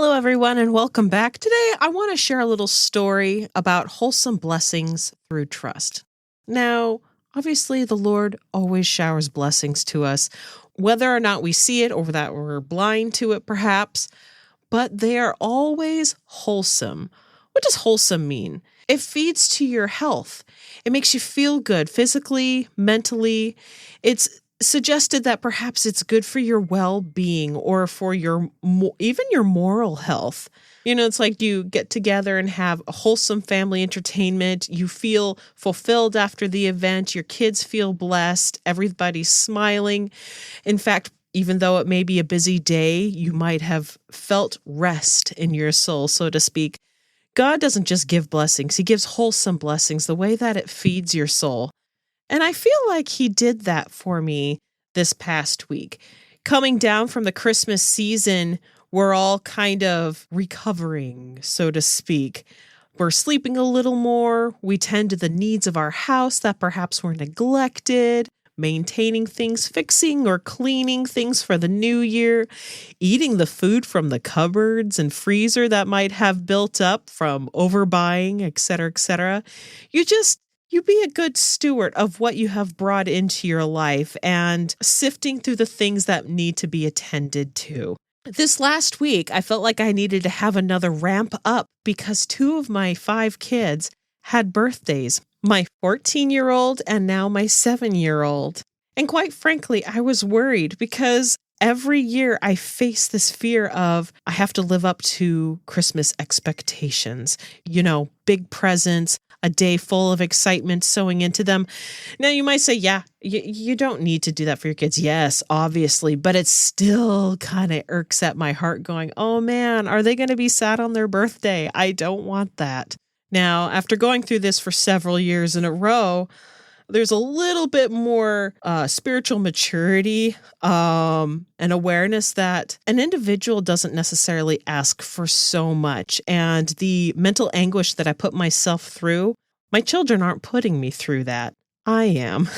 Hello, everyone, and welcome back. Today, I want to share a little story about wholesome blessings through trust. Now, obviously, the Lord always showers blessings to us, whether or not we see it or that we're blind to it, perhaps, but they are always wholesome. What does wholesome mean? It feeds to your health. It makes you feel good physically, mentally. It's suggested that perhaps it's good for your well-being or for your even your moral health. It's like you get together and have a wholesome family entertainment. You feel fulfilled after the event. Your kids feel blessed. Everybody's smiling. In fact, even though it may be a busy day, you might have felt rest in your soul, so to speak. God doesn't just give blessings. He gives wholesome blessings, the way that it feeds your soul. And I feel like he did that for me this past week. Coming down from the Christmas season, we're all kind of recovering, so to speak. We're sleeping a little more. We tend to the needs of our house that perhaps were neglected, maintaining things, fixing or cleaning things for the new year, eating the food from the cupboards and freezer that might have built up from overbuying, et cetera, et cetera. You be a good steward of what you have brought into your life and sifting through the things that need to be attended to. This last week, I felt like I needed to have another ramp up because 2 of my 5 kids had birthdays, my 14-year-old and now my 7-year-old. And quite frankly, I was worried because every year I face this fear of I have to live up to Christmas expectations, big presents, a day full of excitement sewing into them. Now, you might say, yeah, you don't need to do that for your kids. Yes, obviously, but it still kind of irks at my heart going, oh man, are they going to be sad on their birthday? I don't want that. Now, after going through this for several years in a row, there's a little bit more spiritual maturity and awareness that an individual doesn't necessarily ask for so much. And the mental anguish that I put myself through, my children aren't putting me through that. I am.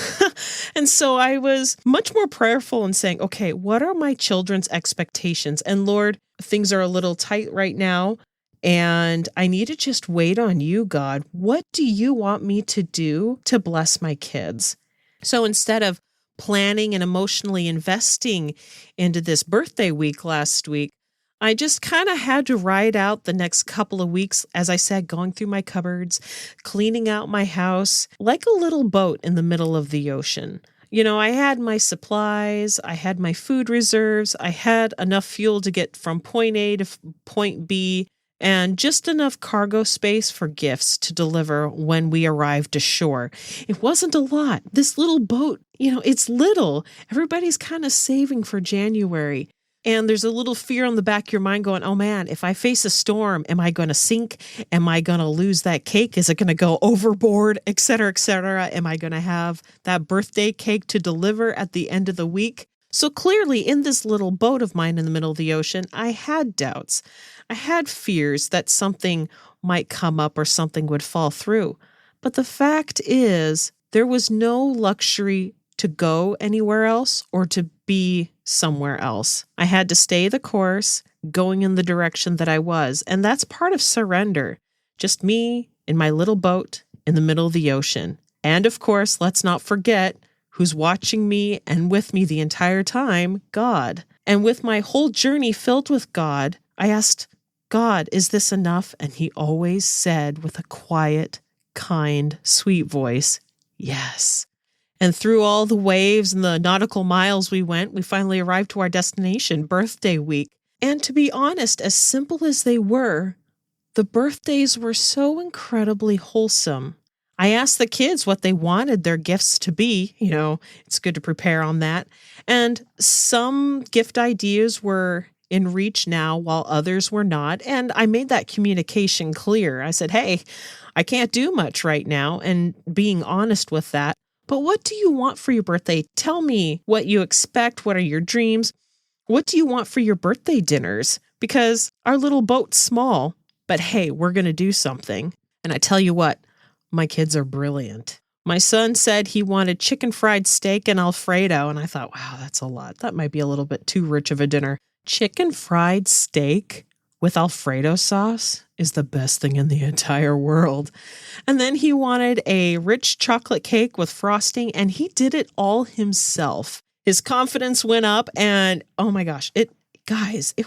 And so I was much more prayerful and saying, okay, what are my children's expectations? And Lord, things are a little tight right now. And I need to just wait on you, God. What do you want me to do to bless my kids? So instead of planning and emotionally investing into this birthday week last week, I just kind of had to ride out the next couple of weeks, as I said, going through my cupboards, cleaning out my house, like a little boat in the middle of the ocean. I had my supplies, I had my food reserves, I had enough fuel to get from point A to point B, and just enough cargo space for gifts to deliver when we arrived ashore. It wasn't a lot. This little boat, it's little. Everybody's kind of saving for January. And there's a little fear on the back of your mind going, oh man, if I face a storm, am I going to sink? Am I going to lose that cake? Is it going to go overboard, et cetera, et cetera? Am I going to have that birthday cake to deliver at the end of the week? So clearly, in this little boat of mine in the middle of the ocean, I had doubts. I had fears that something might come up or something would fall through. But the fact is, there was no luxury to go anywhere else or to be somewhere else. I had to stay the course, going in the direction that I was. And that's part of surrender. Just me in my little boat in the middle of the ocean. And of course, let's not forget who's watching me and with me the entire time, God. And with my whole journey filled with God, I asked, God, is this enough? And he always said with a quiet, kind, sweet voice, yes. And through all the waves and the nautical miles we went, we finally arrived to our destination, birthday week. And to be honest, as simple as they were, the birthdays were so incredibly wholesome. I asked the kids what they wanted their gifts to be. It's good to prepare on that. And some gift ideas were in reach now while others were not. And I made that communication clear. I said, hey, I can't do much right now. And being honest with that. But what do you want for your birthday? Tell me what you expect. What are your dreams? What do you want for your birthday dinners? Because our little boat's small, but hey, we're going to do something. And I tell you what, my kids are brilliant. My son said he wanted chicken fried steak and Alfredo, and I thought, wow, that's a lot. That might be a little bit too rich of a dinner. Chicken fried steak? with Alfredo sauce is the best thing in the entire world. And then he wanted a rich chocolate cake with frosting, and he did it all himself. His confidence went up, and oh my gosh, it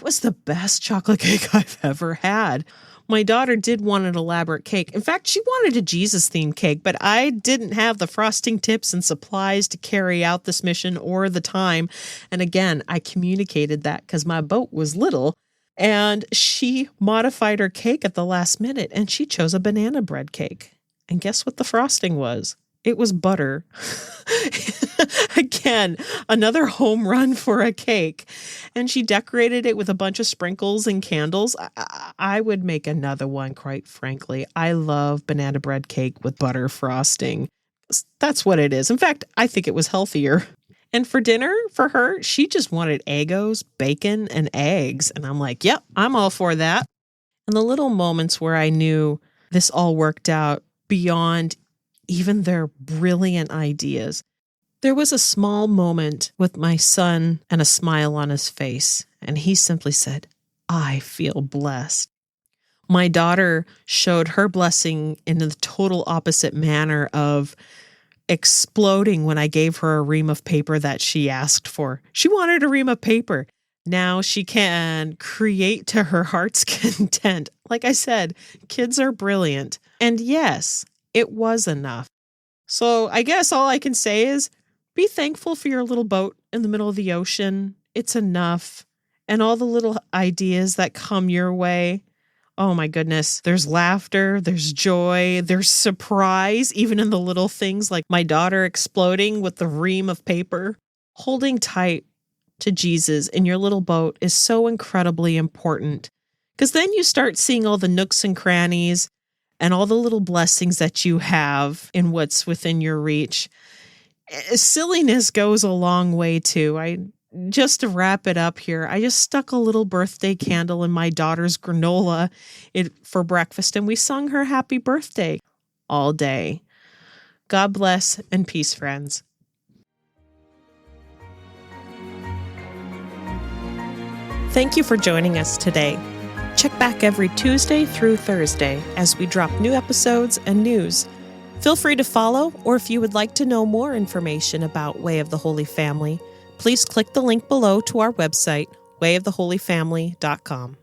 was the best chocolate cake I've ever had. My daughter did want an elaborate cake. In fact, she wanted a Jesus-themed cake, but I didn't have the frosting tips and supplies to carry out this mission or the time. And again, I communicated that because my boat was little, and she modified her cake at the last minute, and she chose a banana bread cake. And guess what the frosting was? It was butter. Again, another home run for a cake. And she decorated it with a bunch of sprinkles and candles. I would make another one, quite frankly. I love banana bread cake with butter frosting. That's what it is. In fact, I think it was healthier. And for dinner, for her, she just wanted Eggos, bacon, and eggs. And I'm like, yep, I'm all for that. And the little moments where I knew this all worked out beyond even their brilliant ideas. There was a small moment with my son and a smile on his face, and he simply said, I feel blessed. My daughter showed her blessing in the total opposite manner of exploding when I gave her a ream of paper that she asked for. She wanted a ream of paper. Now she can create to her heart's content. Like I said, kids are brilliant. And yes, it was enough. So I guess all I can say is be thankful for your little boat in the middle of the ocean. It's enough. And all the little ideas that come your way. Oh my goodness. There's laughter, there's joy, there's surprise, even in the little things like my daughter exploding with the ream of paper. Holding tight to Jesus in your little boat is so incredibly important, because then you start seeing all the nooks and crannies and all the little blessings that you have in what's within your reach. Silliness goes a long way too. Just to wrap it up here, I just stuck a little birthday candle in my daughter's granola for breakfast, and we sung her happy birthday all day. God bless and peace, friends. Thank you for joining us today. Check back every Tuesday through Thursday as we drop new episodes and news. Feel free to follow, or if you would like to know more information about Way of the Holy Family, please click the link below to our website, wayoftheholyfamily.com.